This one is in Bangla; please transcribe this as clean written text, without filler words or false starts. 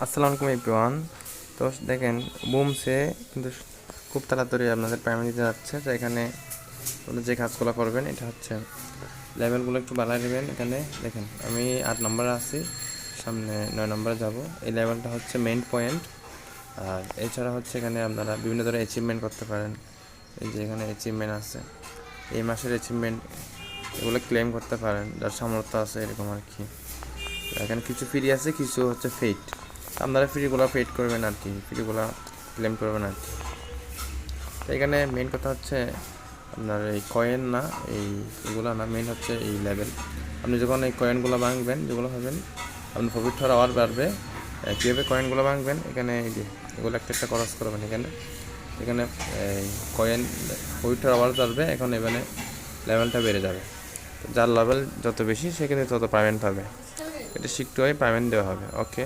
আসসালামু আলাইকুম এভরিওয়ান। তো দেখেন বুমসে কিন্তু খুব তাড়াতাড়ি আপনাদের পেমেন্ট দিতে যাচ্ছে। তো এখানে আপনারা যে কাজগুলো করবেন এটা হচ্ছে লেভেলগুলো একটু বাড়ায় নেবেন। এখানে দেখেন আমি 8 নম্বরে আছি, সামনে 9 নম্বরে যাব। এই লেভেলটা হচ্ছে মেইন পয়েন্ট। আর এছাড়া হচ্ছে এখানে আপনারা বিভিন্ন ধরনের অ্যাচিভমেন্ট করতে পারেন। এই যে এখানে অ্যাচিভমেন্ট আছে, এই মাসের অ্যাচিভমেন্ট, এগুলো ক্লেম করতে পারেন যার সামর্থ্য আছে এরকম আর কি। এখানে কিছু ফ্রি আছে, কিছু হচ্ছে ফেট। আপনারা ফ্রিগুলো পেড করবেন আর কি, ফ্রিগুলো ক্লেম করবেন আর কি। তো এখানে মেন কথা হচ্ছে আপনার এই কয়েন না, এগুলো না, মেন হচ্ছে এই লেভেল। আপনি যখন এই কয়েনগুলো ভাঙবেন, যেগুলো হবেন আপনার প্রফিট হওয়ার আওয়ার বাড়বে। কীভাবে কয়েনগুলো ভাঙবেন, এখানে এই যে এগুলো একটা একটা খরচ করবেন। এখানে এখানে এই কয়েন প্রফিট হওয়ার আওয়ার বাড়বে, এখন এখানে লেভেলটা বেড়ে যাবে। যার লেভেল যত বেশি সেখানে তত পেমেন্ট পাবে। এটা শিখতে হয়, পেমেন্ট দেওয়া হবে। ওকে।